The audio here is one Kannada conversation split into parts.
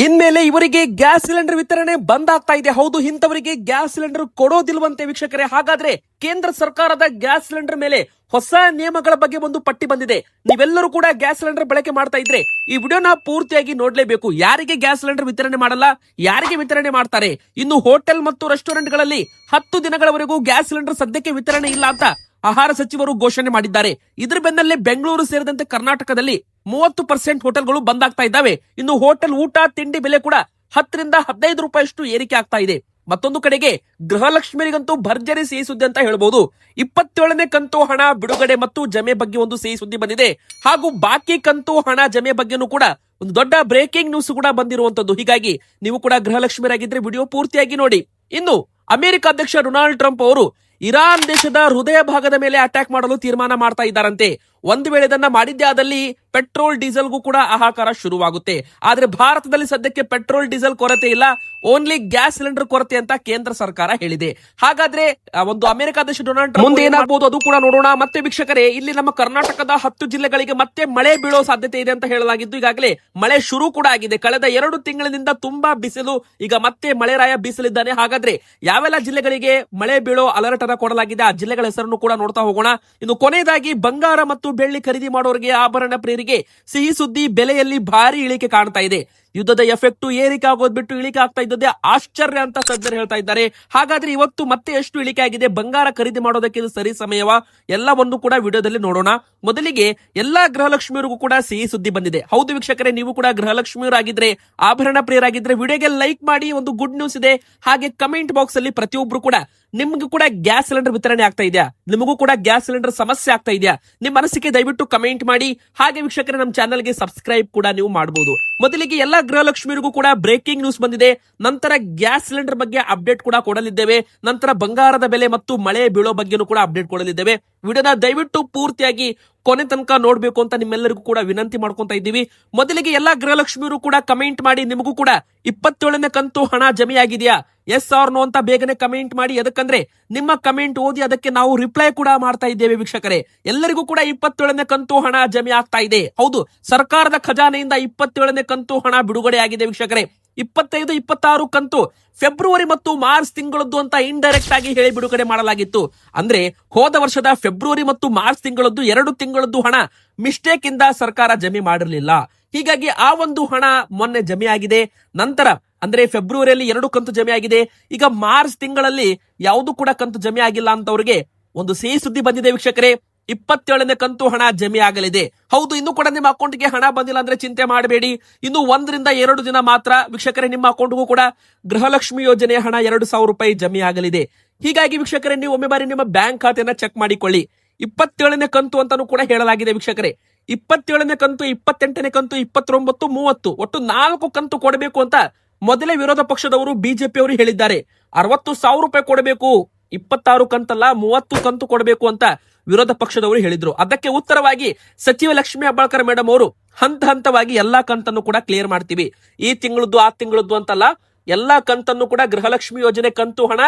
ಇನ್ಮೇಲೆ ಇವರಿಗೆ ಗ್ಯಾಸ್ ಸಿಲಿಂಡರ್ ವಿತರಣೆ ಬಂದ್ ಆಗ್ತಾ ಇದೆ. ಹೌದು, ಇಂಥವರಿಗೆ ಗ್ಯಾಸ್ ಸಿಲಿಂಡರ್ ಕೊಡೋದಿಲ್ವಂತೆ ವೀಕ್ಷಕರೇ. ಹಾಗಾದ್ರೆ ಕೇಂದ್ರ ಸರ್ಕಾರದ ಗ್ಯಾಸ್ ಸಿಲಿಂಡರ್ ಮೇಲೆ ಹೊಸ ನಿಯಮಗಳ ಬಗ್ಗೆ ಒಂದು ಪಟ್ಟಿ ಬಂದಿದೆ. ನೀವೆಲ್ಲರೂ ಕೂಡ ಗ್ಯಾಸ್ ಸಿಲಿಂಡರ್ ಬಳಕೆ ಮಾಡ್ತಾ ಇದ್ರೆ ಈ ವಿಡಿಯೋನ ಪೂರ್ತಿಯಾಗಿ ನೋಡ್ಲೇಬೇಕು. ಯಾರಿಗೆ ಗ್ಯಾಸ್ ಸಿಲಿಂಡರ್ ವಿತರಣೆ ಮಾಡಲ್ಲ, ಯಾರಿಗೆ ವಿತರಣೆ ಮಾಡ್ತಾರೆ, ಇನ್ನು ಹೋಟೆಲ್ ಮತ್ತು ರೆಸ್ಟೋರೆಂಟ್ ಗಳಲ್ಲಿ 10 ದಿನಗಳವರೆಗೂ ಗ್ಯಾಸ್ ಸಿಲಿಂಡರ್ ಸದ್ಯಕ್ಕೆ ವಿತರಣೆ ಇಲ್ಲ ಅಂತ ಆಹಾರ ಸಚಿವರು ಘೋಷಣೆ ಮಾಡಿದ್ದಾರೆ. ಇದ್ರ ಬೆನ್ನಲ್ಲೇ ಬೆಂಗಳೂರು ಸೇರಿದಂತೆ ಕರ್ನಾಟಕದಲ್ಲಿ 30% ಹೋಟೆಲ್ಗಳು ಬಂದ್ ಆಗ್ತಾ ಇದ್ದಾವೆ. ಇನ್ನು ಹೋಟೆಲ್ ಊಟ ತಿಂಡಿ ಬೆಲೆ ಕೂಡ 10 ರಿಂದ 15 ರೂಪಾಯಿಷ್ಟು ಏರಿಕೆ ಆಗ್ತಾ ಇದೆ. ಮತ್ತೊಂದು ಕಡೆಗೆ ಗೃಹಲಕ್ಷ್ಮಿಯರಿಗಂತೂ ಭರ್ಜರಿ ಸಿಹಿ ಸುದ್ದಿ ಅಂತ ಹೇಳ್ಬಹುದು. 27ನೇ ಕಂತು ಹಣ ಬಿಡುಗಡೆ ಮತ್ತು ಜಮೆ ಬಗ್ಗೆ ಒಂದು ಸಿಹಿ ಸುದ್ದಿ ಬಂದಿದೆ. ಹಾಗೂ ಬಾಕಿ ಕಂತು ಹಣ ಜಮೆ ಬಗ್ಗೆನೂ ಕೂಡ ಒಂದು ದೊಡ್ಡ ಬ್ರೇಕಿಂಗ್ ನ್ಯೂಸ್ ಕೂಡ ಬಂದಿರುವಂತದ್ದು. ಹೀಗಾಗಿ ನೀವು ಕೂಡ ಗೃಹಲಕ್ಷ್ಮಿಯರಾಗಿದ್ರೆ ವಿಡಿಯೋ ಪೂರ್ತಿಯಾಗಿ ನೋಡಿ. ಇನ್ನು ಅಮೆರಿಕ ಅಧ್ಯಕ್ಷ ಡೊನಾಲ್ಡ್ ಟ್ರಂಪ್ ಅವರು ಇರಾನ್ ದೇಶದ ಹೃದಯ ಭಾಗದ ಮೇಲೆ ಅಟ್ಯಾಕ್ ಮಾಡಲು ತೀರ್ಮಾನ ಮಾಡ್ತಾ ಇದ್ದಾರಂತೆ. ಒಂದು ವೇಳೆ ಇದನ್ನ ಮಾಡಿದ್ದೇ ಆದಲ್ಲಿ ಪೆಟ್ರೋಲ್ ಡೀಸೆಲ್ಗೂ ಕೂಡ ಹಾಹಾಕಾರ ಶುರುವಾಗುತ್ತೆ. ಆದ್ರೆ ಭಾರತದಲ್ಲಿ ಸದ್ಯಕ್ಕೆ ಪೆಟ್ರೋಲ್ ಡೀಸೆಲ್ ಕೊರತೆ ಇಲ್ಲ, ಓನ್ಲಿ ಗ್ಯಾಸ್ ಸಿಲಿಂಡರ್ ಕೊರತೆ ಅಂತ ಕೇಂದ್ರ ಸರ್ಕಾರ ಹೇಳಿದೆ. ಹಾಗಾದ್ರೆ ಒಂದು ಅಮೆರಿಕ ಅಧ್ಯಕ್ಷ ಡೊನಾಲ್ಡ್ ಟ್ರಂಪ್ ಮುಂದೆ ಏನಾಗಬಹುದು ಅದು ಕೂಡ ನೋಡೋಣ. ಮತ್ತೆ ವೀಕ್ಷಕರೇ, ಇಲ್ಲಿ ನಮ್ಮ ಕರ್ನಾಟಕದ 10 ಜಿಲ್ಲೆಗಳಿಗೆ ಮತ್ತೆ ಮಳೆ ಬೀಳೋ ಸಾಧ್ಯತೆ ಇದೆ ಅಂತ ಹೇಳಲಾಗಿದ್ದು ಈಗಾಗಲೇ ಮಳೆ ಶುರು ಕೂಡ ಆಗಿದೆ. ಕಳೆದ 2 ತಿಂಗಳಿನಿಂದ ತುಂಬಾ ಬಿಸಿಲು, ಈಗ ಮತ್ತೆ ಮಳೆರಾಯ ಬೀಸಲಿದ್ದಾನೆ. ಹಾಗಾದ್ರೆ ಯಾವೆಲ್ಲ ಜಿಲ್ಲೆಗಳಿಗೆ ಮಳೆ ಬೀಳೋ ಅಲರ್ಟ್ ಅನ್ನ ಕೊಡಲಾಗಿದೆ ಆ ಜಿಲ್ಲೆಗಳ ಹೆಸರನ್ನು ಕೂಡ ನೋಡ್ತಾ ಹೋಗೋಣ. ಇನ್ನು ಕೊನೆಯದಾಗಿ ಬಂಗಾರ ಮತ್ತು ಬೆಳ್ಳಿ ಖರೀದಿ ಮಾಡೋರಿಗೆ, ಆಭರಣ ಪ್ರಿಯರಿಗೆ ಸಿಹಿ ಸುದ್ದಿ, ಬೆಲೆಯಲ್ಲಿ ಭಾರಿ ಇಳಿಕೆ ಕಾಣ್ತಾ ಇದೆ. ಯುದ್ಧದ ಎಫೆಕ್ಟ್ ಏರಿಕೆ ಆಗೋದ್ ಬಿಟ್ಟು ಇಳಿಕೆ ಆಗ್ತಾ ಇದ್ದದ್ದೇ ಆಶ್ಚರ್ಯ ಅಂತ ತಜ್ಞರು ಹೇಳ್ತಾ ಇದ್ದಾರೆ. ಹಾಗಾದ್ರೆ ಇವತ್ತು ಮತ್ತೆ ಎಷ್ಟು ಇಳಿಕೆ ಆಗಿದೆ, ಬಂಗಾರ ಖರೀದಿ ಮಾಡೋದಕ್ಕೆ ಇದು ಸರಿ ಸಮಯವ, ಎಲ್ಲವನ್ನು ಕೂಡ ವಿಡಿಯೋದಲ್ಲಿ ನೋಡೋಣ. ಮೊದಲಿಗೆ ಎಲ್ಲಾ ಗೃಹಲಕ್ಷ್ಮಿಯರಿಗೂ ಕೂಡ ಸಿಹಿ ಸುದ್ದಿ ಬಂದಿದೆ. ಹೌದು ವೀಕ್ಷಕರೇ, ನೀವು ಕೂಡ ಗೃಹಲಕ್ಷ್ಮಿಯರಾಗಿದ್ರೆ, ಆಭರಣ ಪ್ರಿಯರಾಗಿದ್ರೆ ವಿಡಿಯೋಗೆ ಲೈಕ್ ಮಾಡಿ. ಒಂದು ಗುಡ್ ನ್ಯೂಸ್ ಇದೆ. ಹಾಗೆ ಕಮೆಂಟ್ ಬಾಕ್ಸ್ ಅಲ್ಲಿ ಪ್ರತಿಯೊಬ್ರು ಕೂಡ ನಿಮ್ಗೂ ಕೂಡ ಗ್ಯಾಸ್ ಸಿಲಿಂಡರ್ ವಿತರಣೆ ಆಗ್ತಾ ಇದೆಯಾ, ನಿಮಗೂ ಕೂಡ ಗ್ಯಾಸ್ ಸಿಲಿಂಡರ್ ಸಮಸ್ಯೆ ಆಗ್ತಾ ಇದೆಯಾ, ನಿಮ್ಮ ಅನಿಸಿಕೆ ದಯವಿಟ್ಟು ಕಮೆಂಟ್ ಮಾಡಿ. ಹಾಗೆ ವೀಕ್ಷಕರೇ, ನಮ್ಮ ಚಾನಲ್ಗೆ ಸಬ್ಸ್ಕ್ರೈಬ್ ಕೂಡ ನೀವು ಮಾಡಬಹುದು. ಮೊದಲಿಗೆ ಎಲ್ಲಾ ಗೃಹಲಕ್ಷ್ಮಿಯರಿಗೂ ಕೂಡ ಬ್ರೇಕಿಂಗ್ ನ್ಯೂಸ್ ಬಂದಿದೆ. ನಂತರ ಗ್ಯಾಸ್ ಸಿಲಿಂಡರ್ ಬಗ್ಗೆ ಅಪ್ಡೇಟ್ ಕೂಡ ಕೊಡಲಿದ್ದೇವೆ. ನಂತರ ಬಂಗಾರದ ಬೆಲೆ ಮತ್ತು ಮಳೆ ಬೀಳೋ ಬಗ್ಗೆನೂ ಕೂಡ ಅಪ್ಡೇಟ್ ಕೊಡಲಿದ್ದೇವೆ. ವಿಡಿಯೋನ ದಯವಿಟ್ಟು ಪೂರ್ತಿಯಾಗಿ ಕೊನೆ ತನಕ ನೋಡ್ಬೇಕು ಅಂತ ನಿಮ್ಮೆಲ್ಲರಿಗೂ ಕೂಡ ವಿನಂತಿ ಮಾಡ್ಕೊಂತ ಇದ್ದೀವಿ. ಮೊದಲಿಗೆ ಎಲ್ಲಾ ಗೃಹಲಕ್ಷ್ಮಿಯರು ಕೂಡ ಕಮೆಂಟ್ ಮಾಡಿ, ನಿಮಗೂ ಕೂಡ 27ನೇ ಕಂತು ಹಣ ಜಮೆಯಾಗಿದೆಯಾ, ಎಸ್ ಆರ್ ನೋ ಅಂತ ಬೇಗನೆ ಕಮೆಂಟ್ ಮಾಡಿ. ಅದಕ್ಕಂದ್ರೆ ನಿಮ್ಮ ಕಮೆಂಟ್ ಓದಿ ಅದಕ್ಕೆ ನಾವು ರಿಪ್ಲೈ ಕೂಡ ಮಾಡ್ತಾ ಇದ್ದೇವೆ ವೀಕ್ಷಕರೇ. ಎಲ್ಲರಿಗೂ ಕೂಡ 27ನೇ ಕಂತು ಹಣ ಜಮೆ ಆಗ್ತಾ ಇದೆ. ಹೌದು, ಸರ್ಕಾರದ ಖಜಾನೆಯಿಂದ 27ನೇ ಕಂತು ಹಣ ಬಿಡುಗಡೆ ಆಗಿದೆ ವೀಕ್ಷಕರೇ. 25, 26 ಕಂತು ಫೆಬ್ರವರಿ ಮತ್ತು ಮಾರ್ಚ್ ತಿಂಗಳದ್ದು ಅಂತ ಇಂಡೈರೆಕ್ಟ್ ಆಗಿ ಹೇಳಿ ಬಿಡುಗಡೆ ಮಾಡಲಾಗಿತ್ತು. ಅಂದ್ರೆ ಹೋದ ವರ್ಷದ ಫೆಬ್ರವರಿ ಮತ್ತು ಮಾರ್ಚ್ ತಿಂಗಳದ್ದು 2 ತಿಂಗಳದ್ದು ಹಣ ಮಿಸ್ಟೇಕ್ ಇಂದ ಸರ್ಕಾರ ಜಮೆ ಮಾಡಿರಲಿಲ್ಲ. ಹೀಗಾಗಿ ಆ ಒಂದು ಹಣ ಮೊನ್ನೆ ಜಮೆ ಆಗಿದೆ. ನಂತರ ಅಂದ್ರೆ ಫೆಬ್ರವರಿಯಲ್ಲಿ 2 ಕಂತು ಜಮೆ ಆಗಿದೆ. ಈಗ ಮಾರ್ಚ್ ತಿಂಗಳಲ್ಲಿ ಯಾವುದು ಕೂಡ ಕಂತು ಜಮೆ ಆಗಿಲ್ಲ ಅಂತವ್ರಿಗೆ ಒಂದು ಸಿಹಿ ಸುದ್ದಿ ಬಂದಿದೆ ವೀಕ್ಷಕರೇ. 27ನೇ ಕಂತು ಹಣ ಜಮೆ ಆಗಲಿದೆ. ಹೌದು, ಇನ್ನು ಕೂಡ ನಿಮ್ಮ ಅಕೌಂಟ್ಗೆ ಹಣ ಬಂದಿಲ್ಲ ಅಂದ್ರೆ ಚಿಂತೆ ಮಾಡಬೇಡಿ. ಇನ್ನು 1 ರಿಂದ 2 ದಿನ ಮಾತ್ರ ವೀಕ್ಷಕರೇ ನಿಮ್ಮ ಅಕೌಂಟ್ಗೂ ಕೂಡ ಗೃಹಲಕ್ಷ್ಮಿ ಯೋಜನೆ ಹಣ 2,000 ರೂಪಾಯಿ ಜಮೆ ಆಗಲಿದೆ. ಹೀಗಾಗಿ ವೀಕ್ಷಕರೇ, ನೀವು ಒಮ್ಮೆ ಬಾರಿ ನಿಮ್ಮ ಬ್ಯಾಂಕ್ ಖಾತೆಯನ್ನ ಚೆಕ್ ಮಾಡಿಕೊಳ್ಳಿ. 27ನೇ ಕಂತು ಅಂತಾನೂ ಕೂಡ ಹೇಳಲಾಗಿದೆ ವೀಕ್ಷಕರೇ. 27ನೇ ಕಂತು, 28ನೇ ಕಂತು, 29, 30 ಒಟ್ಟು 4 ಕಂತು ಕೊಡಬೇಕು ಅಂತ ಮೊದಲೇ ವಿರೋಧ ಪಕ್ಷದವರು ಬಿಜೆಪಿ ಅವರು ಹೇಳಿದ್ದಾರೆ. 60,000 ರೂಪಾಯಿ ಕೊಡಬೇಕು, 26 ಕಂತಲ್ಲ 30 ಕಂತು ಕೊಡಬೇಕು ಅಂತ ವಿರೋಧ ಪಕ್ಷದವರು ಹೇಳಿದ್ರು. ಅದಕ್ಕೆ ಉತ್ತರವಾಗಿ ಸಚಿವ ಲಕ್ಷ್ಮೀ ಹೆಬ್ಬಾಳ್ಕರ್ ಮೇಡಮ್ ಅವರು ಹಂತ ಹಂತವಾಗಿ ಎಲ್ಲಾ ಕಂತನ್ನು ಕೂಡ ಕ್ಲಿಯರ್ ಮಾಡ್ತೀವಿ, ಈ ತಿಂಗಳದ್ದು ಆ ತಿಂಗಳದ್ದು ಅಂತಲ್ಲ, ಎಲ್ಲಾ ಕಂತನ್ನು ಕೂಡ ಗೃಹಲಕ್ಷ್ಮಿ ಯೋಜನೆ ಕಂತು ಹಣ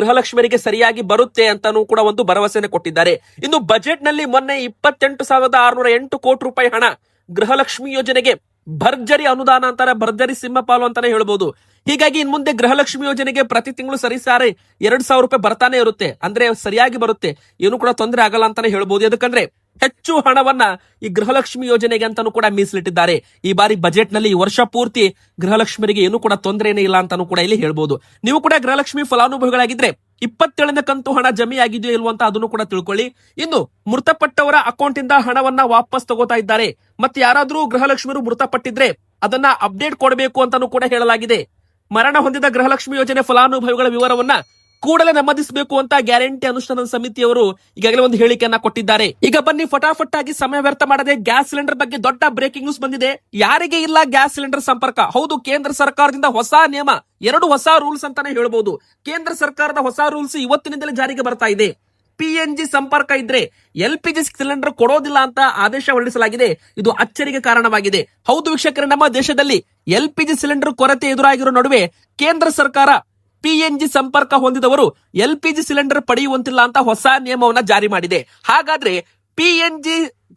ಗೃಹಲಕ್ಷ್ಮಿಯರಿಗೆ ಸರಿಯಾಗಿ ಬರುತ್ತೆ ಅಂತಾನೂ ಕೂಡ ಒಂದು ಭರವಸೆನೆ ಕೊಟ್ಟಿದ್ದಾರೆ. ಇನ್ನು ಬಜೆಟ್ ನಲ್ಲಿ ಮೊನ್ನೆ 28,608 ಕೋಟಿ ರೂಪಾಯಿ ಹಣ ಗೃಹಲಕ್ಷ್ಮಿ ಯೋಜನೆಗೆ ಭರ್ಜರಿ ಅನುದಾನ ಅಂತಾರೆ, ಭರ್ಜರಿ ಸಿಂಹಪಾಲು ಅಂತಾನೆ ಹೇಳ್ಬಹುದು. ಹೀಗಾಗಿ ಇನ್ ಮುಂದೆ ಗೃಹಲಕ್ಷ್ಮಿ ಯೋಜನೆಗೆ ಪ್ರತಿ ತಿಂಗಳು ಸರಿಸಾರಿ 2,000 ರೂಪಾಯಿ ಬರ್ತಾನೆ ಇರುತ್ತೆ. ಅಂದ್ರೆ ಸರಿಯಾಗಿ ಬರುತ್ತೆ, ಏನು ಕೂಡ ತೊಂದರೆ ಆಗಲ್ಲ ಅಂತಾನೆ ಹೇಳ್ಬಹುದು. ಯಾಕಂದ್ರೆ ಹೆಚ್ಚು ಹಣವನ್ನ ಈ ಗೃಹಲಕ್ಷ್ಮಿ ಯೋಜನೆಗೆ ಅಂತಾನೂ ಕೂಡ ಮೀಸಲಿಟ್ಟಿದ್ದಾರೆ. ಈ ಬಾರಿ ಬಜೆಟ್ ನಲ್ಲಿ ಈ ವರ್ಷ ಪೂರ್ತಿ ಗೃಹಲಕ್ಷ್ಮಿಯರಿಗೆ ಏನು ಕೂಡ ತೊಂದರೆನೇ ಇಲ್ಲ ಅಂತಾನೂ ಕೂಡ ಇಲ್ಲಿ ಹೇಳ್ಬಹುದು. ನೀವು ಕೂಡ ಗೃಹಲಕ್ಷ್ಮಿ ಫಲಾನುಭವಿಗಳಾಗಿದ್ರೆ 27ನೇ ಕಂತು ಹಣ ಜಮೆ ಆಗಿದೆಯೋ ಇಲ್ವೋ ಅಂತ ಅದನ್ನು ಕೂಡ ತಿಳ್ಕೊಳ್ಳಿ. ಇನ್ನು ಮೃತಪಟ್ಟವರ ಅಕೌಂಟ್ ಇಂದ ಹಣವನ್ನ ವಾಪಸ್ ತಗೋತಾ ಇದ್ದಾರೆ. ಮತ್ತೆ ಯಾರಾದ್ರೂ ಗೃಹಲಕ್ಷ್ಮಿಯರು ಮೃತಪಟ್ಟಿದ್ರೆ ಅದನ್ನ ಅಪ್ಡೇಟ್ ಕೊಡಬೇಕು ಅಂತಾನೂ ಕೂಡ ಹೇಳಲಾಗಿದೆ. ಮರಣ ಹೊಂದಿದ ಗೃಹಲಕ್ಷ್ಮಿ ಯೋಜನೆ ಫಲಾನುಭವಿಗಳ ವಿವರವನ್ನ ಕೂಡಲೇ ನಮೂದಿಸಬೇಕು ಅಂತ ಗ್ಯಾರಂಟಿ ಅನುಷ್ಠಾನ ಸಮಿತಿಯವರು ಈಗಾಗಲೇ ಒಂದು ಹೇಳಿಕೆಯನ್ನ ಕೊಟ್ಟಿದ್ದಾರೆ. ಈಗ ಬನ್ನಿ ಫಟಾಫಟ್ ಆಗಿ ಸಮಯ ವ್ಯರ್ಥ ಮಾಡದೆ ಗ್ಯಾಸ್ ಸಿಲಿಂಡರ್ ಬಗ್ಗೆ ದೊಡ್ಡ ಬ್ರೇಕಿಂಗ್ ನ್ಯೂಸ್ ಬಂದಿದೆ. ಯಾರಿಗೆ ಇಲ್ಲ ಗ್ಯಾಸ್ ಸಿಲಿಂಡರ್ ಸಂಪರ್ಕ, ಹೌದು ಕೇಂದ್ರ ಸರ್ಕಾರದಿಂದ ಹೊಸ ನಿಯಮ, 2 ಹೊಸ ರೂಲ್ಸ್ ಅಂತಾನೆ ಹೇಳ್ಬಹುದು. ಕೇಂದ್ರ ಸರ್ಕಾರದ ಹೊಸ ರೂಲ್ಸ್ ಇವತ್ತಿನಿಂದಲೇ ಜಾರಿಗೆ ಬರ್ತಾ ಇದೆ. PNG ಸಂಪರ್ಕ ಇದ್ರೆ LPG ಸಿಲಿಂಡರ್ ಕೊಡೋದಿಲ್ಲ ಅಂತ ಆದೇಶ ಹೊರಡಿಸಲಾಗಿದೆ. ಇದು ಅಚ್ಚರಿಗೆ ಕಾರಣವಾಗಿದೆ. ಹೌದು ವೀಕ್ಷಕರೇ, ನಮ್ಮ ದೇಶದಲ್ಲಿ LPG ಸಿಲಿಂಡರ್ ಕೊರತೆ ಎದುರಾಗಿರೋ ನಡುವೆ ಕೇಂದ್ರ ಸರ್ಕಾರ PNG ಸಂಪರ್ಕ ಹೊಂದಿದವರು LPG ಸಿಲಿಂಡರ್ ಪಡೆಯುವಂತಿಲ್ಲ ಅಂತ ಹೊಸ ನಿಯಮವನ್ನ ಜಾರಿ ಮಾಡಿದೆ. ಹಾಗಾದ್ರೆ PNG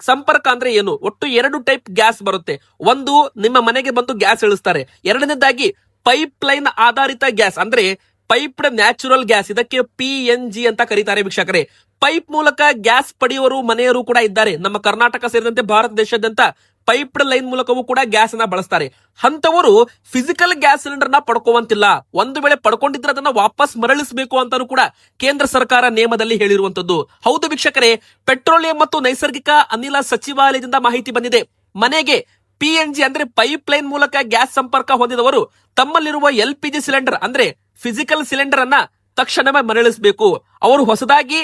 ಸಂಪರ್ಕ ಅಂದ್ರೆ ಏನು? ಒಟ್ಟು 2 ಟೈಪ್ ಗ್ಯಾಸ್ ಬರುತ್ತೆ. ಒಂದು, ನಿಮ್ಮ ಮನೆಗೆ ಬಂದು ಗ್ಯಾಸ್ ಇಳಿಸ್ತಾರೆ. ಎರಡನೇದಾಗಿ ಪೈಪ್ ಲೈನ್ ಆಧಾರಿತ ಗ್ಯಾಸ್ ಅಂದ್ರೆ ಪೈಪ್ಡ್ ನ್ಯಾಚುರಲ್ ಗ್ಯಾಸ್, ಇದಕ್ಕೆ PNG ಅಂತ ಕರೀತಾರೆ ವೀಕ್ಷಕರೇ. ಪೈಪ್ ಮೂಲಕ ಗ್ಯಾಸ್ ಪಡೆಯುವರು ಮನೆಯವರು ಕೂಡ ಇದ್ದಾರೆ. ನಮ್ಮ ಕರ್ನಾಟಕ ಸೇರಿದಂತೆ ಭಾರತ ದೇಶಾದ್ಯಂತ ಪೈಪ್ಡ್ ಲೈನ್ ಮೂಲಕವೂ ಕೂಡ ಗ್ಯಾಸ್ ಅನ್ನ ಬಳಸ್ತಾರೆ. ಅಂತವರು ಫಿಸಿಕಲ್ ಗ್ಯಾಸ್ ಸಿಲಿಂಡರ್ ನ ಪಡ್ಕೋವಂತಿಲ್ಲ. ಒಂದು ವೇಳೆ ಪಡ್ಕೊಂಡಿದ್ರೆ ಅದನ್ನ ವಾಪಸ್ ಮರಳಿಸಬೇಕು ಅಂತಾನು ಕೂಡ ಕೇಂದ್ರ ಸರ್ಕಾರ ನಿಯಮದಲ್ಲಿ ಹೇಳಿರುವಂತದ್ದು. ಹೌದು ವೀಕ್ಷಕರೇ, ಪೆಟ್ರೋಲಿಯಂ ಮತ್ತು ನೈಸರ್ಗಿಕ ಅನಿಲ ಸಚಿವಾಲಯದಿಂದ ಮಾಹಿತಿ ಬಂದಿದೆ. ಮನೆಗೆ PNG ಅಂದ್ರೆ ಪೈಪ್ ಲೈನ್ ಮೂಲಕ ಗ್ಯಾಸ್ ಸಂಪರ್ಕ ಹೊಂದಿದವರು ತಮ್ಮಲ್ಲಿರುವ LPG ಸಿಲಿಂಡರ್ ಅಂದ್ರೆ ಫಿಸಿಕಲ್ ಸಿಲಿಂಡರ್ ಅನ್ನ ತಕ್ಷಣವೇ ಮರಳಿಸಬೇಕು. ಅವರು ಹೊಸದಾಗಿ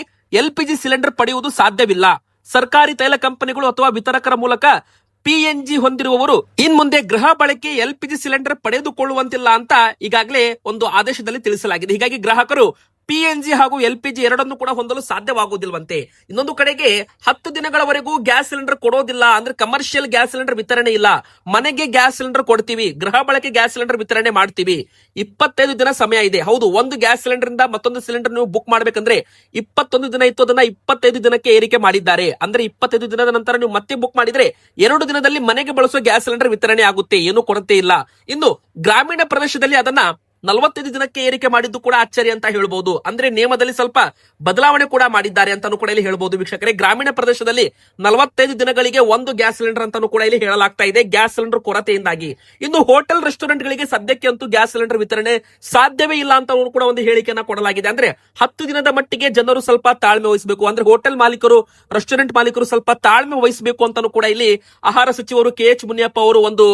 LPG ಸಿಲಿಂಡರ್ ಪಡೆಯುವುದು ಸಾಧ್ಯವಿಲ್ಲ. ಸರ್ಕಾರಿ ತೈಲ ಕಂಪನಿಗಳು ಅಥವಾ ವಿತರಕರ ಮೂಲಕ PNG ಹೊಂದಿರುವವರು ಇನ್ ಮುಂದೆ ಗೃಹ ಬಳಕೆ LPG ಸಿಲಿಂಡರ್ ಪಡೆದುಕೊಳ್ಳುವಂತಿಲ್ಲ ಅಂತ ಈಗಾಗಲೇ ಒಂದು ಆದೇಶದಲ್ಲಿ ತಿಳಿಸಲಾಗಿದೆ. ಹೀಗಾಗಿ ಗ್ರಾಹಕರು PNG ಹಾಗೂ LPG ಎರಡನ್ನು ಕೂಡ ಹೊಂದಲು ಸಾಧ್ಯವಾಗುವುದಿಲ್ವಂತೆ. ಇನ್ನೊಂದು ಕಡೆಗೆ 10 ದಿನಗಳವರೆಗೂ ಗ್ಯಾಸ್ ಸಿಲಿಂಡರ್ ಕೊಡೋದಿಲ್ಲ. ಅಂದ್ರೆ ಕಮರ್ಷಿಯಲ್ ಗ್ಯಾಸ್ ಸಿಲಿಂಡರ್ ವಿತರಣೆ ಇಲ್ಲ. ಮನೆಗೆ ಗ್ಯಾಸ್ ಸಿಲಿಂಡರ್ ಕೊಡ್ತೀವಿ, ಗೃಹ ಬಳಕೆ ಗ್ಯಾಸ್ ಸಿಲಿಂಡರ್ ವಿತರಣೆ ಮಾಡ್ತೀವಿ. 25 ದಿನ ಸಮಯ ಇದೆ. ಹೌದು, ಒಂದು ಗ್ಯಾಸ್ ಸಿಲಿಂಡರ್ ಇಂದ ಮತ್ತೊಂದು ಸಿಲಿಂಡರ್ ನೀವು ಬುಕ್ ಮಾಡ್ಬೇಕಂದ್ರೆ 21 ದಿನ ಇತ್ತು, ಅದನ್ನ 25 ದಿನಕ್ಕೆ ಏರಿಕೆ ಮಾಡಿದ್ದಾರೆ. ಅಂದ್ರೆ 25 ದಿನದ ನಂತರ ನೀವು ಮತ್ತೆ ಬುಕ್ ಮಾಡಿದ್ರೆ 2 ದಿನದಲ್ಲಿ ಮನೆಗೆ ಬಳಸುವ ಗ್ಯಾಸ್ ಸಿಲಿಂಡರ್ ವಿತರಣೆ ಆಗುತ್ತೆ, ಏನು ಕೊರತೆ ಇಲ್ಲ. ಇನ್ನು ಗ್ರಾಮೀಣ ಪ್ರದೇಶದಲ್ಲಿ ಅದನ್ನ 45 ದಿನಕ್ಕೆ ಏರಿಕೆ ಮಾಡಿದ್ದು ಕೂಡ ಆಶ್ಚರ್ಯ ಅಂತ ಹೇಳ್ಬಹುದು. ಅಂದ್ರೆ ನಿಯಮದಲ್ಲಿ ಸ್ವಲ್ಪ ಬದಲಾವಣೆ ಕೂಡ ಮಾಡಿದ್ದಾರೆ ಅಂತಾನು ಕೂಡ ಇಲ್ಲಿ ಹೇಳ್ಬಹುದು ವೀಕ್ಷಕರೇ. ಗ್ರಾಮೀಣ ಪ್ರದೇಶದಲ್ಲಿ 45 ದಿನಗಳಿಗೆ ಒಂದು ಗ್ಯಾಸ್ ಸಿಲಿಂಡರ್ ಅಂತಾನು ಕೂಡ ಇಲ್ಲಿ ಹೇಳಲಾಗ್ತಾ ಇದೆ, ಗ್ಯಾಸ್ ಸಿಲಿಂಡರ್ ಕೊರತೆಯಿಂದಾಗಿ. ಇನ್ನು ಹೋಟೆಲ್ ರೆಸ್ಟೋರೆಂಟ್ ಗಳಿಗೆ ಸದ್ಯಕ್ಕೆ ಅಂತೂ ಗ್ಯಾಸ್ ಸಿಲಿಂಡರ್ ವಿತರಣೆ ಸಾಧ್ಯವೇ ಇಲ್ಲ ಅಂತ ಕೂಡ ಒಂದು ಹೇಳಿಕೆಯನ್ನ ಕೊಡಲಾಗಿದೆ. ಅಂದ್ರೆ 10 ದಿನದ ಮಟ್ಟಿಗೆ ಜನರು ಸ್ವಲ್ಪ ತಾಳ್ಮೆ ವಹಿಸಬೇಕು. ಅಂದ್ರೆ ಹೋಟೆಲ್ ಮಾಲೀಕರು, ರೆಸ್ಟೋರೆಂಟ್ ಮಾಲೀಕರು ಸ್ವಲ್ಪ ತಾಳ್ಮೆ ವಹಿಸಬೇಕು ಅಂತಾನು ಕೂಡ ಇಲ್ಲಿ ಆಹಾರ ಸಚಿವರು KH ಮುನಿಯಪ್ಪ ಅವರು ಒಂದು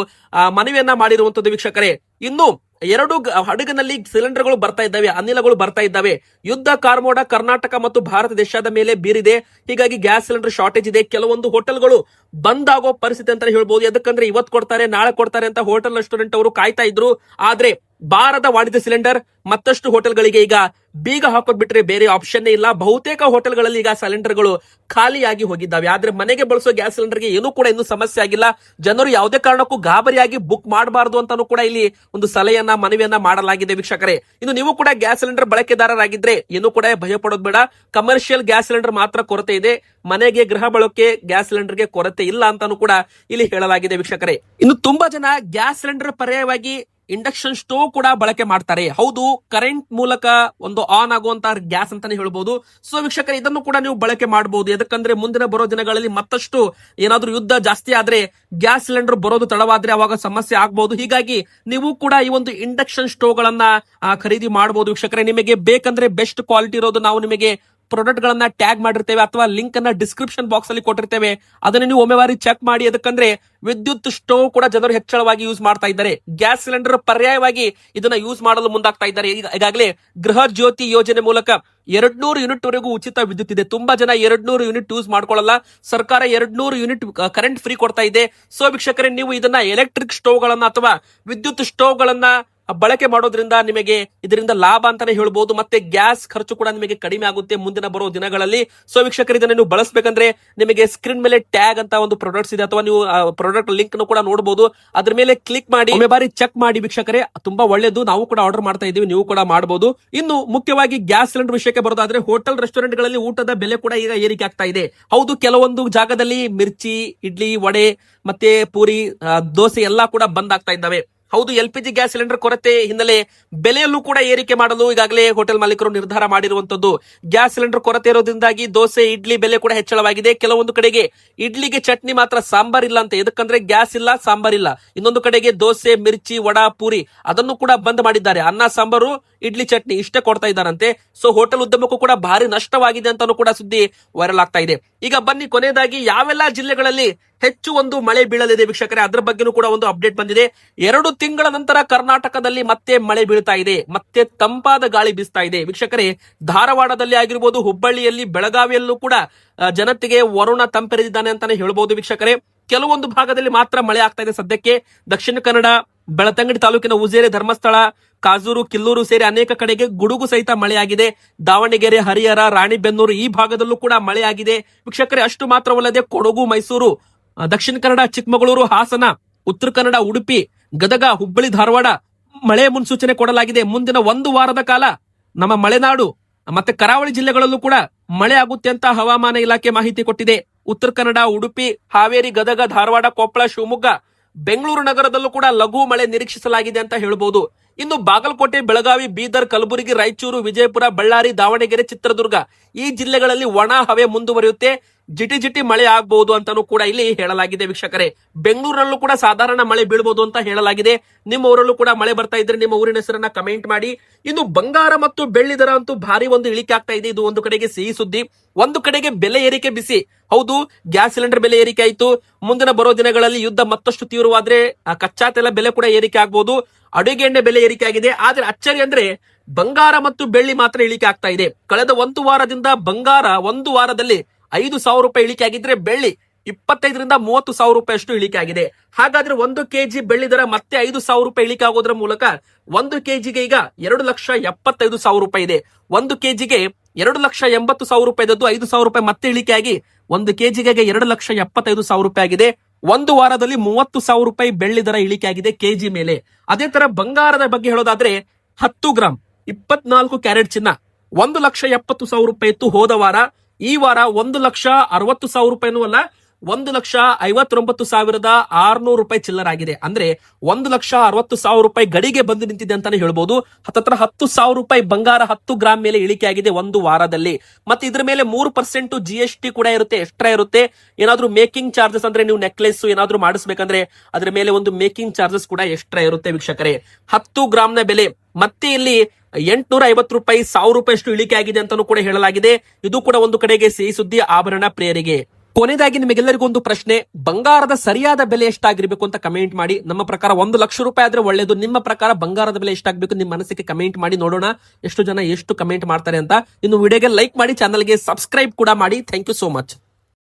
ಮನವಿಯನ್ನ ಮಾಡಿರುವಂತದ್ದು ವೀಕ್ಷಕರೇ. ಇನ್ನು 2 ಹಡಗಿನಲ್ಲಿ ಸಿಲಿಂಡರ್ಗಳು ಬರ್ತಾ ಇದ್ದಾವೆ, ಅನಿಲಗಳು ಬರ್ತಾ ಇದ್ದಾವೆ. ಯುದ್ಧ ಕಾರ್ಮೋಡ ಕರ್ನಾಟಕ ಮತ್ತು ಭಾರತ ದೇಶದ ಮೇಲೆ ಬೀರಿದೆ. ಹೀಗಾಗಿ ಗ್ಯಾಸ್ ಸಿಲಿಂಡರ್ ಶಾರ್ಟೇಜ್ ಇದೆ. ಕೆಲವೊಂದು ಹೋಟೆಲ್ಗಳು ಬಂದ್ ಆಗೋ ಪರಿಸ್ಥಿತಿ ಅಂತ ಹೇಳ್ಬೋದು. ಯಾಕಂದ್ರೆ ಇವತ್ತು ಕೊಡ್ತಾರೆ, ನಾಳೆ ಕೊಡ್ತಾರೆ ಅಂತ ಹೋಟೆಲ್ ರೆಸ್ಟೋರೆಂಟ್ ಅವರು ಕಾಯ್ತಾ ಇದ್ರು. ಆದ್ರೆ ಬಾರದ ವಾಣಿಜ್ಯ ಸಿಲಿಂಡರ್ ಮತ್ತಷ್ಟು ಹೋಟೆಲ್ಗಳಿಗೆ ಈಗ ಬೀಗ ಹಾಕೋದ್ ಬಿಟ್ರೆ ಬೇರೆ ಆಪ್ಷನ್ ಇಲ್ಲ. ಬಹುತೇಕ ಹೋಟೆಲ್ಗಳಲ್ಲಿ ಈಗ ಸಿಲಿಂಡರ್ಗಳು ಖಾಲಿಯಾಗಿ ಹೋಗಿದ್ದಾವೆ. ಆದ್ರೆ ಮನೆಗೆ ಬಳಸೋ ಗ್ಯಾಸ್ ಸಿಲಿಂಡರ್ಗೆ ಏನೂ ಕೂಡ ಇನ್ನೂ ಸಮಸ್ಯೆ ಆಗಿಲ್ಲ. ಜನರು ಯಾವುದೇ ಕಾರಣಕ್ಕೂ ಗಾಬರಿಯಾಗಿ ಬುಕ್ ಮಾಡಬಾರದು ಅಂತಾನು ಕೂಡ ಇಲ್ಲಿ ಒಂದು ಸಲಹೆಯನ್ನ, ಮನವಿಯನ್ನ ಮಾಡಲಾಗಿದೆ ವೀಕ್ಷಕರೇ. ಇನ್ನು ನೀವು ಕೂಡ ಗ್ಯಾಸ್ ಸಿಲಿಂಡರ್ ಬಳಕೆದಾರರಾಗಿದ್ರೆ ಏನು ಕೂಡ ಭಯ ಪಡೋದು ಬೇಡ. ಕಮರ್ಷಿಯಲ್ ಗ್ಯಾಸ್ ಸಿಲಿಂಡರ್ ಮಾತ್ರ ಕೊರತೆ ಇದೆ, ಮನೆಗೆ ಗೃಹ ಬಳಕೆ ಗ್ಯಾಸ್ ಸಿಲಿಂಡರ್ಗೆ ಕೊರತೆ ಇಲ್ಲ ಅಂತಾನು ಕೂಡ ಇಲ್ಲಿ ಹೇಳಲಾಗಿದೆ ವೀಕ್ಷಕರೇ. ಇನ್ನು ತುಂಬಾ ಜನ ಗ್ಯಾಸ್ ಸಿಲಿಂಡರ್ ಪರ್ಯಾಯವಾಗಿ ಇಂಡಕ್ಷನ್ ಸ್ಟೋವ್ ಕೂಡ ಬಳಕೆ ಮಾಡ್ತಾರೆ. ಹೌದು, ಕರೆಂಟ್ ಮೂಲಕ ಒಂದು ಆನ್ ಆಗುವಂತ ಗ್ಯಾಸ್ ಅಂತಾನೆ ಹೇಳ್ಬಹುದು. ಸೊ ವೀಕ್ಷಕರೇ, ಇದನ್ನು ಕೂಡ ನೀವು ಬಳಕೆ ಮಾಡಬಹುದು. ಯಾಕಂದ್ರೆ ಮುಂದಿನ ಬರೋ ದಿನಗಳಲ್ಲಿ ಮತ್ತಷ್ಟು ಏನಾದ್ರೂ ಯುದ್ಧ ಜಾಸ್ತಿ ಆದ್ರೆ ಗ್ಯಾಸ್ ಸಿಲಿಂಡರ್ ಬರೋದು ತಡವಾದ್ರೆ ಅವಾಗ ಸಮಸ್ಯೆ ಆಗಬಹುದು. ಹೀಗಾಗಿ ನೀವು ಕೂಡ ಈ ಒಂದು ಇಂಡಕ್ಷನ್ ಸ್ಟೋವ್ ಗಳನ್ನ ಖರೀದಿ ಮಾಡಬಹುದು ವೀಕ್ಷಕರೇ. ನಿಮಗೆ ಬೇಕಂದ್ರೆ ಬೆಸ್ಟ್ ಕ್ವಾಲಿಟಿ ಇರೋದು ನಾವು ನಿಮಗೆ ಪ್ರಾಡಕ್ಟ್ ಗಳನ್ನ ಟ್ಯಾಗ್ ಮಾಡಿರ್ತೇವೆ ಅಥವಾ ಲಿಂಕ್ ಅನ್ನ ಡಿಸ್ಕ್ರಿಪ್ಷನ್ ಬಾಕ್ಸ್ ಅಲ್ಲಿ ಕೊಟ್ಟಿರ್ತೇವೆ. ಅದನ್ನ ನೀವು ಒಮ್ಮೆ ಬಾರಿ ಚೆಕ್ ಮಾಡಿ. ಅದಕ್ಕಂದ್ರೆ ವಿದ್ಯುತ್ ಸ್ಟೋವ್ ಕೂಡ ಜನರು ಹೆಚ್ಚಳವಾಗಿ ಯೂಸ್ ಮಾಡ್ತಾ ಇದ್ದಾರೆ. ಗ್ಯಾಸ್ ಸಿಲಿಂಡರ್ ಪರ್ಯಾಯವಾಗಿ ಇದನ್ನ ಯೂಸ್ ಮಾಡಲು ಮುಂದಾಗ್ತಾ ಇದ್ದಾರೆ. ಈಗಾಗಲೇ ಗೃಹ ಜ್ಯೋತಿ ಯೋಜನೆ ಮೂಲಕ 200 ಯೂನಿಟ್ ವರೆಗೂ ಉಚಿತ ವಿದ್ಯುತ್ ಇದೆ. ತುಂಬಾ ಜನ 200 ಯೂನಿಟ್ ಯೂಸ್ ಮಾಡ್ಕೊಳ್ಳಲ್ಲ. ಸರ್ಕಾರ 200 ಯೂನಿಟ್ ಕರೆಂಟ್ ಫ್ರೀ ಕೊಡ್ತಾ ಇದೆ. ಸೊ ವೀಕ್ಷಕರೇ, ನೀವು ಇದನ್ನ ಎಲೆಕ್ಟ್ರಿಕ್ ಸ್ಟೋವ್ ಗಳನ್ನ ಅಥವಾ ವಿದ್ಯುತ್ ಸ್ಟೋವ್ ಗಳನ್ನ ಬಳಕೆ ಮಾಡೋದ್ರಿಂದ ನಿಮಗೆ ಇದರಿಂದ ಲಾಭ ಅಂತಾನೆ ಹೇಳ್ಬಹುದು. ಮತ್ತೆ ಗ್ಯಾಸ್ ಖರ್ಚು ಕೂಡ ನಿಮಗೆ ಕಡಿಮೆ ಆಗುತ್ತೆ ಮುಂದಿನ ಬರೋ ದಿನಗಳಲ್ಲಿ. ಸೊ ವೀಕ್ಷಕರು, ಇದನ್ನ ನೀವು ಬಳಸಬೇಕಂದ್ರೆ ನಿಮಗೆ ಸ್ಕ್ರೀನ್ ಮೇಲೆ ಟ್ಯಾಗ್ ಅಂತ ಒಂದು ಪ್ರಾಡಕ್ಟ್ಸ್ ಇದೆ, ಅಥವಾ ನೀವು ಪ್ರಾಡಕ್ಟ್ ಲಿಂಕ್ ಕೂಡ ನೋಡಬಹುದು. ಅದ್ರ ಮೇಲೆ ಕ್ಲಿಕ್ ಮಾಡಿ ಒಮ್ಮೆ ಬಾರಿ ಚೆಕ್ ಮಾಡಿ ವೀಕ್ಷಕರೇ. ತುಂಬಾ ಒಳ್ಳೇದು, ನಾವು ಕೂಡ ಆರ್ಡರ್ ಮಾಡ್ತಾ ಇದೀವಿ, ನೀವು ಕೂಡ ಮಾಡಬಹುದು. ಇನ್ನು ಮುಖ್ಯವಾಗಿ ಗ್ಯಾಸ್ ಸಿಲಿಂಡರ್ ವಿಷಯಕ್ಕೆ ಬರೋದಾದ್ರೆ ಹೋಟೆಲ್ ರೆಸ್ಟೋರೆಂಟ್ ಗಳಲ್ಲಿ ಊಟದ ಬೆಲೆ ಕೂಡ ಈಗ ಏರಿಕೆ ಆಗ್ತಾ ಇದೆ. ಹೌದು, ಕೆಲವೊಂದು ಜಾಗದಲ್ಲಿ ಮಿರ್ಚಿ, ಇಡ್ಲಿ, ವಡೆ ಮತ್ತೆ ಪೂರಿ, ದೋಸೆ ಎಲ್ಲಾ ಕೂಡ ಬಂದ್ ಆಗ್ತಾ ಇದ್ದಾವೆ. ಹೌದು, LPG ಗ್ಯಾಸ್ ಸಿಲಿಂಡರ್ ಕೊರತೆ ಹಿನ್ನೆಲೆ ಬೆಲೆಯಲ್ಲೂ ಕೂಡ ಏರಿಕೆ ಮಾಡಲು ಈಗಾಗಲೇ ಹೋಟೆಲ್ ಮಾಲೀಕರು ನಿರ್ಧಾರ ಮಾಡಿರುವಂತದ್ದು. ಗ್ಯಾಸ್ ಸಿಲಿಂಡರ್ ಕೊರತೆ ಇರೋದ್ರಿಂದಾಗಿ ದೋಸೆ, ಇಡ್ಲಿ ಬೆಲೆ ಕೂಡ ಹೆಚ್ಚಳವಾಗಿದೆ. ಕೆಲವೊಂದು ಕಡೆಗೆ ಇಡ್ಲಿಗೆ ಚಟ್ನಿ ಮಾತ್ರ, ಸಾಂಬಾರ್ ಇಲ್ಲ ಅಂತ. ಎದಕ್ಕಂದ್ರೆ ಗ್ಯಾಸ್ ಇಲ್ಲ, ಸಾಂಬಾರ್ ಇಲ್ಲ. ಇನ್ನೊಂದು ಕಡೆಗೆ ದೋಸೆ, ಮಿರ್ಚಿ, ವಡಾ, ಪೂರಿ ಅದನ್ನು ಕೂಡ ಬಂದ್ ಮಾಡಿದ್ದಾರೆ. ಅನ್ನ, ಸಾಂಬಾರು, ಇಡ್ಲಿ, ಚಟ್ನಿ ಇಷ್ಟೇ ಕೊಡ್ತಾ ಇದ್ದಾರಂತೆ. ಸೊ ಹೋಟೆಲ್ ಉದ್ಯಮಕ್ಕೂ ಕೂಡ ಭಾರಿ ನಷ್ಟವಾಗಿದೆ ಅಂತಾನು ಕೂಡ ಸುದ್ದಿ ವೈರಲ್ ಆಗ್ತಾ ಇದೆ. ಈಗ ಬನ್ನಿ, ಕೊನೆಯದಾಗಿ ಯಾವೆಲ್ಲ ಜಿಲ್ಲೆಗಳಲ್ಲಿ ಹೆಚ್ಚು ಒಂದು ಮಳೆ ಬೀಳಲಿದೆ ವೀಕ್ಷಕರೇ, ಅದ್ರ ಬಗ್ಗೆನೂ ಕೂಡ ಒಂದು ಅಪ್ಡೇಟ್ ಬಂದಿದೆ. 2 ತಿಂಗಳ ನಂತರ ಕರ್ನಾಟಕದಲ್ಲಿ ಮತ್ತೆ ಮಳೆ ಬೀಳ್ತಾ ಇದೆ, ಮತ್ತೆ ತಂಪಾದ ಗಾಳಿ ಬೀಸ್ತಾ ಇದೆ ವೀಕ್ಷಕರೇ. ಧಾರವಾಡದಲ್ಲಿ ಆಗಿರ್ಬೋದು, ಹುಬ್ಬಳ್ಳಿಯಲ್ಲಿ, ಬೆಳಗಾವಿಯಲ್ಲೂ ಕೂಡ ಜನತೆಗೆ ವರುಣ ತಂಪೆರೆದಿದ್ದಾನೆ ಅಂತಾನೆ ಹೇಳ್ಬೋದು ವೀಕ್ಷಕರೇ. ಕೆಲವೊಂದು ಭಾಗದಲ್ಲಿ ಮಾತ್ರ ಮಳೆ ಆಗ್ತಾ ಇದೆ ಸದ್ಯಕ್ಕೆ. ದಕ್ಷಿಣ ಕನ್ನಡ, ಬೆಳತಂಗಡಿ ತಾಲೂಕಿನ ಉಜಿರೆ, ಧರ್ಮಸ್ಥಳ, ಕಾಜೂರು, ಕಿಲ್ಲೂರು ಸೇರಿ ಅನೇಕ ಕಡೆಗೆ ಗುಡುಗು ಸಹಿತ ಮಳೆಯಾಗಿದೆ. ದಾವಣಗೆರೆ, ಹರಿಹರ, ರಾಣಿಬೆನ್ನೂರು ಈ ಭಾಗದಲ್ಲೂ ಕೂಡ ಮಳೆಯಾಗಿದೆ ವೀಕ್ಷಕರೇ. ಅಷ್ಟು ಮಾತ್ರವಲ್ಲದೆ ಕೊಡಗು, ಮೈಸೂರು, ದಕ್ಷಿಣ ಕನ್ನಡ, ಚಿಕ್ಕಮಗಳೂರು, ಹಾಸನ, ಉತ್ತರ ಕನ್ನಡ, ಉಡುಪಿ, ಗದಗ, ಹುಬ್ಬಳ್ಳಿ, ಧಾರವಾಡ ಮಳೆ ಮುನ್ಸೂಚನೆ ಕೊಡಲಾಗಿದೆ. ಮುಂದಿನ 1 ವಾರದ ಕಾಲ ನಮ್ಮ ಮಲೆನಾಡು ಮತ್ತೆ ಕರಾವಳಿ ಜಿಲ್ಲೆಗಳಲ್ಲೂ ಕೂಡ ಮಳೆ ಆಗುತ್ತೆ ಅಂತ ಹವಾಮಾನ ಇಲಾಖೆ ಮಾಹಿತಿ ಕೊಟ್ಟಿದೆ. ಉತ್ತರ ಕನ್ನಡ, ಉಡುಪಿ, ಹಾವೇರಿ, ಗದಗ, ಧಾರವಾಡ, ಕೊಪ್ಪಳ, ಶಿವಮೊಗ್ಗ, ಬೆಂಗಳೂರು ನಗರದಲ್ಲೂ ಕೂಡ ಲಘು ಮಳೆ ನಿರೀಕ್ಷಿಸಲಾಗಿದೆ ಅಂತ ಹೇಳ್ಬೋದು. ಇನ್ನು ಬಾಗಲಕೋಟೆ, ಬೆಳಗಾವಿ, ಬೀದರ್, ಕಲಬುರಗಿ, ರಾಯಚೂರು, ವಿಜಯಪುರ, ಬಳ್ಳಾರಿ, ದಾವಣಗೆರೆ, ಚಿತ್ರದುರ್ಗ ಈ ಜಿಲ್ಲೆಗಳಲ್ಲಿ ಒಣ ಹವೆ ಮುಂದುವರಿಯುತ್ತೆ. ಜಿಟಿ ಮಳೆ ಆಗಬಹುದು ಅಂತಾನೂ ಕೂಡ ಇಲ್ಲಿ ಹೇಳಲಾಗಿದೆ ವೀಕ್ಷಕರೇ. ಬೆಂಗಳೂರಲ್ಲೂ ಕೂಡ ಸಾಧಾರಣ ಮಳೆ ಬೀಳಬಹುದು ಅಂತ ಹೇಳಲಾಗಿದೆ. ನಿಮ್ಮ ಊರಲ್ಲೂ ಕೂಡ ಮಳೆ ಬರ್ತಾ ಇದ್ರೆ ನಿಮ್ಮ ಊರಿನ ಹೆಸರನ್ನ ಕಮೆಂಟ್ ಮಾಡಿ. ಇನ್ನು ಬಂಗಾರ ಮತ್ತು ಬೆಳ್ಳಿ ದರ ಅಂತೂ ಭಾರಿ ಒಂದು ಇಳಿಕೆ ಆಗ್ತಾ ಇದೆ. ಇದು ಒಂದು ಕಡೆಗೆ ಸಿಹಿ ಸುದ್ದಿ, ಒಂದು ಕಡೆಗೆ ಬೆಲೆ ಏರಿಕೆ ಬಿಸಿ. ಹೌದು, ಗ್ಯಾಸ್ ಸಿಲಿಂಡರ್ ಬೆಲೆ ಏರಿಕೆ ಆಯಿತು. ಮುಂದಿನ ಬರೋ ದಿನಗಳಲ್ಲಿ ಯುದ್ಧ ಮತ್ತಷ್ಟು ತೀವ್ರವಾದ್ರೆ ಕಚ್ಚಾ ತೈಲ ಬೆಲೆ ಕೂಡ ಏರಿಕೆ ಆಗಬಹುದು. ಅಡುಗೆ ಎಣ್ಣೆ ಬೆಲೆ ಏರಿಕೆ ಆಗಿದೆ. ಆದ್ರೆ ಅಚ್ಚರಿ ಅಂದ್ರೆ ಬಂಗಾರ ಮತ್ತು ಬೆಳ್ಳಿ ಮಾತ್ರ ಇಳಿಕೆ ಆಗ್ತಾ ಇದೆ. ಕಳೆದ ಒಂದು ವಾರದಿಂದ ಬಂಗಾರ ಒಂದು ವಾರದಲ್ಲಿ 5,000 ರೂಪಾಯಿ ಇಳಿಕೆ ಆಗಿದ್ರೆ ಬೆಳ್ಳಿ 25,000 ರಿಂದ 30,000 ರೂಪಾಯಿ ಅಷ್ಟು ಇಳಿಕೆ ಆಗಿದೆ. ಹಾಗಾದ್ರೆ 1 ಕೆಜಿ ಬೆಳ್ಳಿ ದರ ಮತ್ತೆ 5,000 ರೂಪಾಯಿ ಇಳಿಕೆ ಆಗೋದ್ರ ಮೂಲಕ 1 ಕೆಜಿಗೆ ಈಗ 2,75,000 ರೂಪಾಯಿ ಇದೆ. 1 ಕೆಜಿಗೆ 2,80,000 ರೂಪಾಯಿ ಇದ್ದದ್ದು 5,000 ರೂಪಾಯಿ ಮತ್ತೆ ಇಳಿಕೆ ಆಗಿ 1 ಕೆಜಿಗೆ 2,75,000 ರೂಪಾಯಿ ಆಗಿದೆ. ಒಂದು ವಾರದಲ್ಲಿ 30,000 ರೂಪಾಯಿ ಬೆಳ್ಳಿ ದರ ಇಳಿಕೆ ಆಗಿದೆ ಕೆಜಿ ಮೇಲೆ. ಅದೇ ತರ ಬಂಗಾರದ ಬಗ್ಗೆ ಹೇಳೋದಾದ್ರೆ 10 ಗ್ರಾಮ್ 24 ಕ್ಯಾರೆಟ್ ಚಿನ್ನ 1,70,000 ರೂಪಾಯಿ ಇತ್ತು ಹೋದ ವಾರ. ಈ ವಾರ 1,60,000 ರೂಪಾಯಿನೂ ಅಲ್ಲ, 1,59,600 ರೂಪಾಯಿ ಚಿಲ್ಲರಾಗಿದೆ. ಅಂದ್ರೆ 1,60,000 ರೂಪಾಯಿ ಗಡಿಗೆ ಬಂದು ನಿಂತಿದೆ ಅಂತಾನೆ ಹೇಳ್ಬೋದು. ಹತ್ತತ್ರ 10,000 ರೂಪಾಯಿ ಬಂಗಾರ 10 ಗ್ರಾಮ್ ಮೇಲೆ ಇಳಿಕೆ ಆಗಿದೆ ಒಂದು ವಾರದಲ್ಲಿ. ಮತ್ತೆ ಇದ್ರ ಮೇಲೆ 3% GST ಕೂಡ ಇರುತ್ತೆ, ಎಕ್ಸ್ಟ್ರಾ ಇರುತ್ತೆ. ಏನಾದ್ರೂ ಮೇಕಿಂಗ್ ಚಾರ್ಜಸ್ ಅಂದ್ರೆ ನೀವು ನೆಕ್ಲೆಸ್ ಏನಾದ್ರೂ ಮಾಡಿಸ್ಬೇಕಂದ್ರೆ ಅದ್ರ ಮೇಲೆ ಒಂದು ಮೇಕಿಂಗ್ ಚಾರ್ಜಸ್ ಕೂಡ ಎಕ್ಸ್ಟ್ರಾ ಇರುತ್ತೆ ವೀಕ್ಷಕರೇ. 10 ಗ್ರಾಮ್ ನ ಬೆಲೆ ಮತ್ತೆ ಇಲ್ಲಿ 850 ರೂಪಾಯಿ 1,000 ರೂಪಾಯಿ ಅಷ್ಟು ಇಳಿಕೆ ಆಗಿದೆ ಅಂತಾನೂ ಕೂಡ ಹೇಳಲಾಗಿದೆ. ಇದು ಕೂಡ ಒಂದು ಕಡೆಗೆ ಸಿಹಿ ಸುದ್ದಿ ಆಭರಣ ಪ್ರಿಯರಿಗೆ. ಕೊನೆಯದಾಗಿ ನಿಮಗೆಲ್ಲರಿಗೂ ಒಂದು ಪ್ರಶ್ನೆ, ಬಂಗಾರದ ಸರಿಯಾದ ಬೆಲೆ ಎಷ್ಟಾಗಿರ್ಬೇಕು ಅಂತ ಕಮೆಂಟ್ ಮಾಡಿ. ನಮ್ಮ ಪ್ರಕಾರ 1 ಲಕ್ಷ ರೂಪಾಯಿ ಆದ್ರೆ ಒಳ್ಳೇದು. ನಿಮ್ಮ ಪ್ರಕಾರ ಬಂಗಾರದ ಬೆಲೆ ಎಷ್ಟಾಗಬೇಕು ನಿಮ್ಮ ಮನಸ್ಸಿಗೆ ಕಮೆಂಟ್ ಮಾಡಿ. ನೋಡೋಣ ಎಷ್ಟು ಜನ ಎಷ್ಟು ಕಮೆಂಟ್ ಮಾಡ್ತಾರೆ ಅಂತ. ಇನ್ನು ವಿಡಿಯೋಗೆ ಲೈಕ್ ಮಾಡಿ, ಚಾನಲ್ಗೆ ಸಬ್ಸ್ಕ್ರೈಬ್ ಕೂಡ ಮಾಡಿ. Thank you so much.